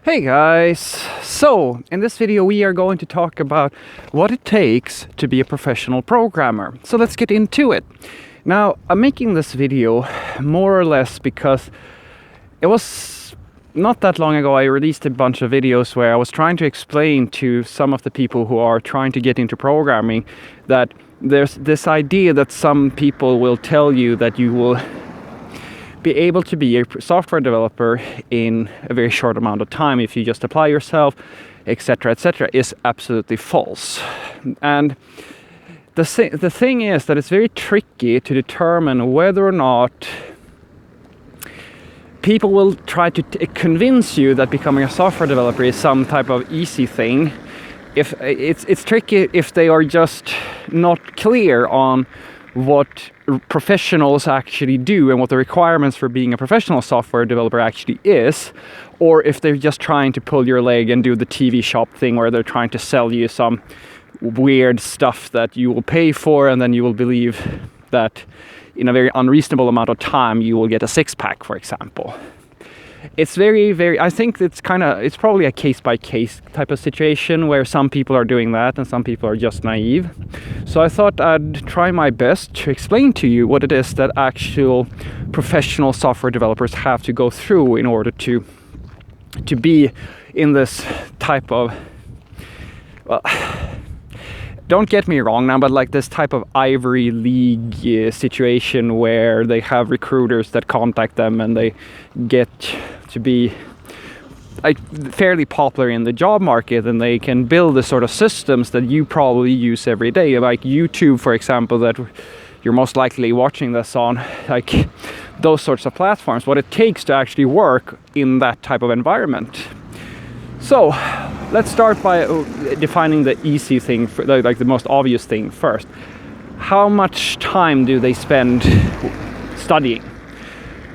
Hey guys! So, in this video we are going to talk about what it takes to be a professional programmer. So let's get into it. Now, I'm making this video more or less because it was not that long ago I released a bunch of videos where I was trying to explain to some of the people who are trying to get into programming that there's this idea that some people will tell you that you will be able to be a software developer in a very short amount of time if you just apply yourself, etc., is absolutely false. And the thing is that it's very tricky to determine whether or not people will try to convince you that becoming a software developer is some type of easy thing. If it's tricky if they are just not clear on what professionals actually do and what the requirements for being a professional software developer actually is, or if they're just trying to pull your leg and do the TV shop thing where they're trying to sell you some weird stuff that you will pay for, and then you will believe that in a very unreasonable amount of time you will get a six-pack, for example. It's I think it's probably a case-by-case type of situation where some people are doing that and some people are just naive. So I thought I'd try my best to explain to you what it is that actual professional software developers have to go through in order to be in this type of, well, don't get me wrong now, but like this type of Ivy League situation where they have recruiters that contact them and they get to be like fairly popular in the job market, and they can build the sort of systems that you probably use every day, like YouTube, for example, that you're most likely watching this on, like those sorts of platforms, what it takes to actually work in that type of environment. So let's start by defining the easy thing, like the most obvious thing first. How much time do they spend studying?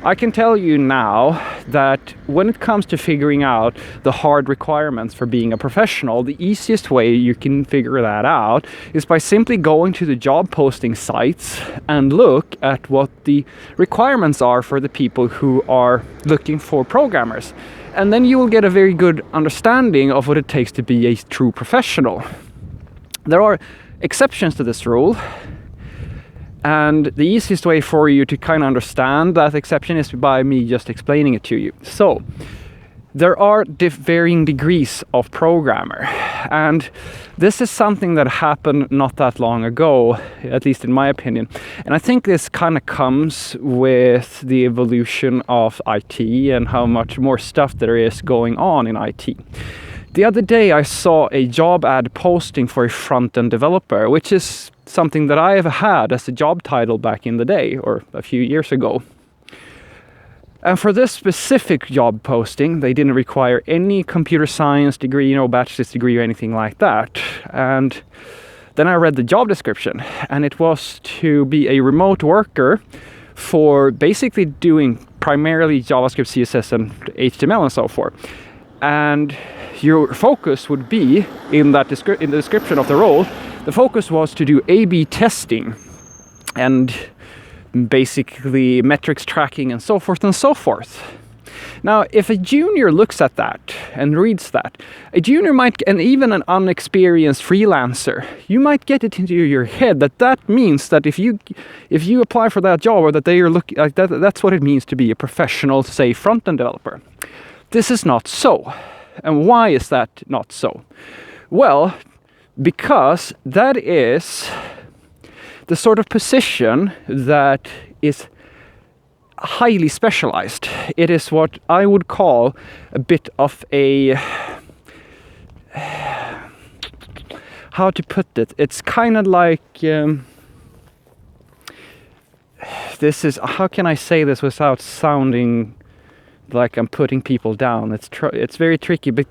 I can tell you now that when it comes to figuring out the hard requirements for being a professional, the easiest way you can figure that out is by simply going to the job posting sites and look at what the requirements are for the people who are looking for programmers. And then you will get a very good understanding of what it takes to be a true professional. There are exceptions to this rule, and the easiest way for you to kind of understand that exception is by me just explaining it to you. So, there are varying degrees of programmer, and this is something that happened not that long ago, at least in my opinion. And I think this kind of comes with the evolution of IT and how much more stuff there is going on in IT. The other day I saw a job ad posting for a front-end developer, which is something that I have had as a job title back in the day, or a few years ago. And for this specific job posting, they didn't require any computer science degree, bachelor's degree or anything like that. And then I read the job description, and it was to be a remote worker for basically doing primarily JavaScript, CSS, and HTML and so forth. And your focus would be, in the description of the role, the focus was to do A/B testing and basically metrics tracking and so forth and so forth. Now, if a junior looks at that and reads that, a junior might, and even an unexperienced freelancer, you might get it into your head that means that if you apply for that job, or that they are looking like that's what it means to be a professional, say, front-end developer. This is not so. And why is that not so? Well, because that is the sort of position that is highly specialized. It is what I would call a bit of a, how to put it? It's kind of like, how can I say this without sounding like I'm putting people down? It's very tricky, but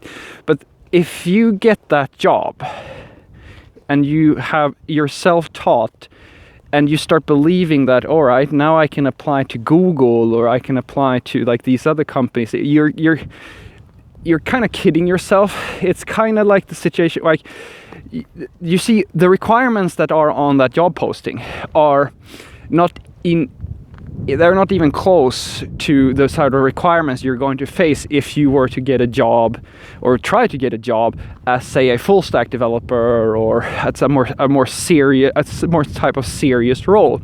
if you get that job and you're self-taught, and you start believing that, all right, now I can apply to Google, or I can apply to like these other companies, you're kind of kidding yourself. It's kind of like the situation, like you see, the requirements that are on that job posting are not in they're not even close to the sort of requirements you're going to face if you were to get a job or try to get a job as, say, a full stack developer or at a more type of serious role.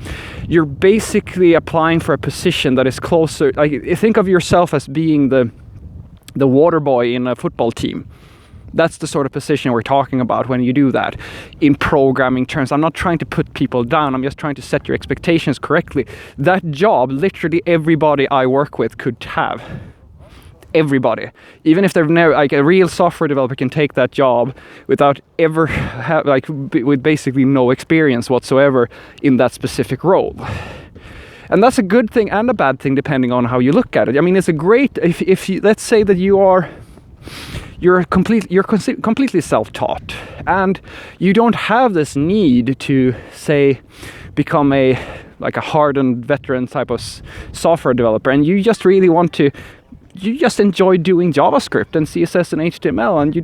You're basically applying for a position that is closer. Like, think of yourself as being the water boy in a football team. That's the sort of position we're talking about when you do that. In programming terms, I'm not trying to put people down, I'm just trying to set your expectations correctly. That job, literally everybody I work with could have. Everybody. Even if they've never, like, a real software developer can take that job without ever with basically no experience whatsoever in that specific role. And that's a good thing and a bad thing depending on how you look at it. I mean, it's a great, if you, let's say that you're completely self-taught and you don't have this need to, say, become a hardened veteran type of software developer, and you just really you just enjoy doing JavaScript and CSS and HTML, and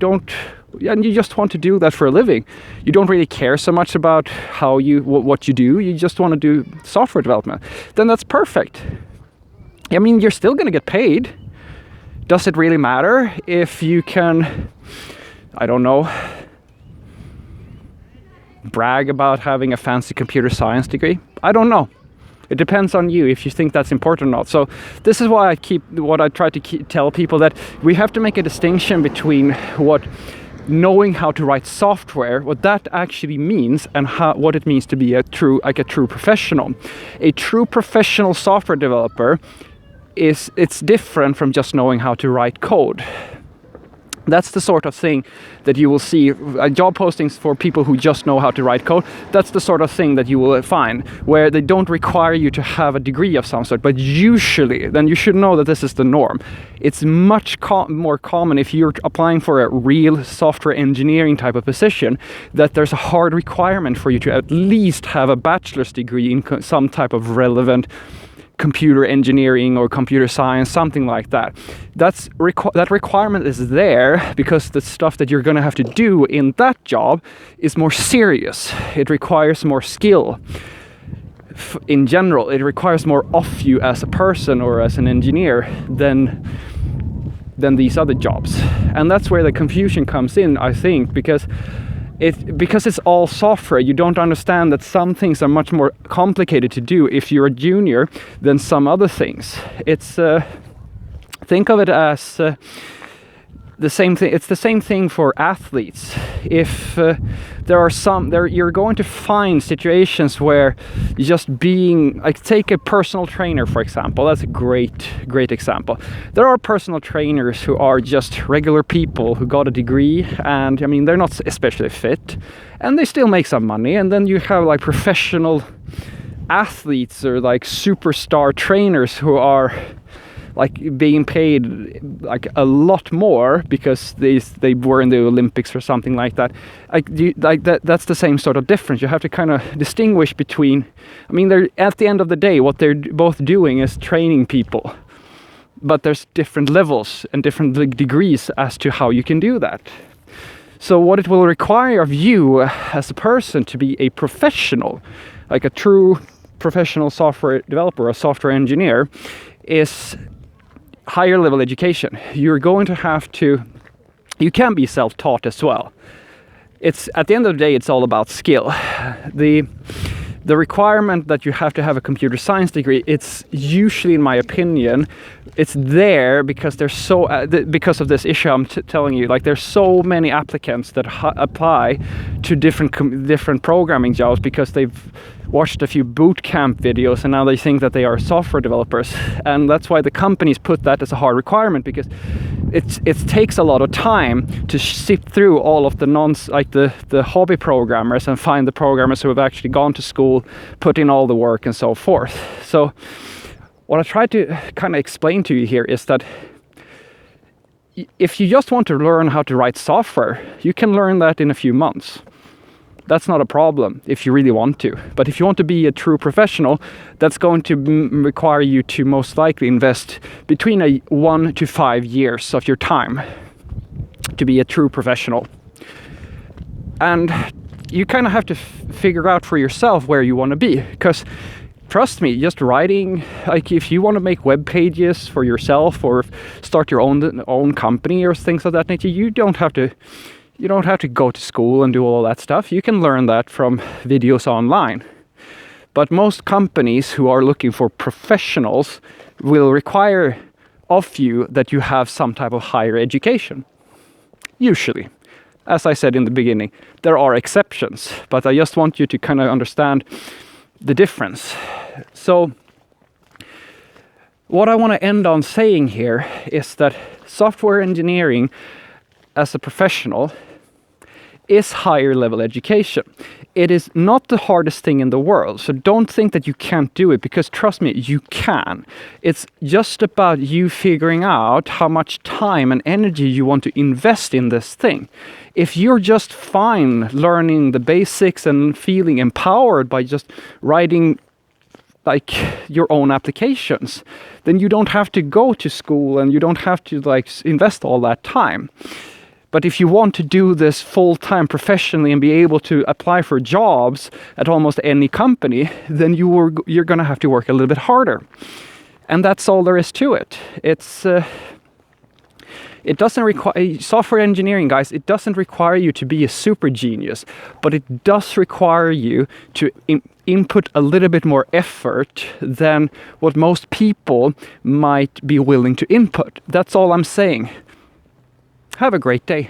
you just want to do that for a living. You don't really care so much about what you do. You just want to do software development. Then that's perfect. I mean, you're still going to get paid. Does it really matter if you can, I don't know, brag about having a fancy computer science degree? I don't know. It depends on you if you think that's important or not. So this is why I try to tell people, that we have to make a distinction between what knowing how to write software, what that actually means, and what it means to be a true professional. A true professional software developer it's different from just knowing how to write code. That's the sort of thing that you will see, job postings for people who just know how to write code. That's the sort of thing that you will find, where they don't require you to have a degree of some sort, but usually, then you should know that this is the norm. It's much more common if you're applying for a real software engineering type of position, that there's a hard requirement for you to at least have a bachelor's degree in some type of relevant computer engineering or computer science, something like that. That requirement is there because the stuff that you're going to have to do in that job is more serious. It requires more skill. In general, it requires more of you as a person or as an engineer than these other jobs. And that's where the confusion comes in, I think, because it's all software. You don't understand that some things are much more complicated to do if you're a junior than some other things. It's think of it as the same thing. It's the same thing for athletes. If you're going to find situations where just being, like, take a personal trainer, for example. That's a great example. There are personal trainers who are just regular people who got a degree, and I mean, they're not especially fit, and they still make some money. And then you have like professional athletes or like superstar trainers who are like being paid like a lot more because they were in the Olympics or something like that. That's the same sort of difference. You have to kind of distinguish between, I mean, they're at the end of the day, what they're both doing is training people, but there's different levels and different degrees as to how you can do that. So what it will require of you as a person to be a professional, like a true professional software developer, a software engineer, is higher level education. You're going to have to, you can be self-taught as well. It's at the end of the day, it's all about skill. The requirement that you have to have a computer science degree, it's usually, in my opinion, it's there because there's because of this issue I'm telling you. Like, there's so many applicants that apply to different programming jobs because they've watched a few boot camp videos and now they think that they are software developers. And that's why the companies put that as a hard requirement, because it takes a lot of time to sift through all of the hobby programmers and find the programmers who have actually gone to school, put in all the work and so forth. So what I try to kind of explain to you here is that if you just want to learn how to write software, you can learn that in a few months. That's not a problem if you really want to. But if you want to be a true professional, that's going to require you to most likely invest between 1 to 5 years of your time to be a true professional. And you kind of have to figure out for yourself where you want to be, because trust me, just writing, like if you want to make web pages for yourself or start your own company or things of that nature, you don't have to go to school and do all that stuff. You can learn that from videos online. But most companies who are looking for professionals will require of you that you have some type of higher education. Usually. As I said in the beginning, there are exceptions, but I just want you to kind of understand the difference. So what I want to end on saying here is that software engineering as a professional is higher level education. It is not the hardest thing in the world, so don't think that you can't do it, because trust me, you can. It's just about you figuring out how much time and energy you want to invest in this thing. If you're just fine learning the basics and feeling empowered by just writing like your own applications, then you don't have to go to school and you don't have to like invest all that time. But if you want to do this full-time professionally and be able to apply for jobs at almost any company, then you're going to have to work a little bit harder. And that's all there is to it. It doesn't require, software engineering, guys, it doesn't require you to be a super genius, but it does require you to input a little bit more effort than what most people might be willing to input. That's all I'm saying. Have a great day.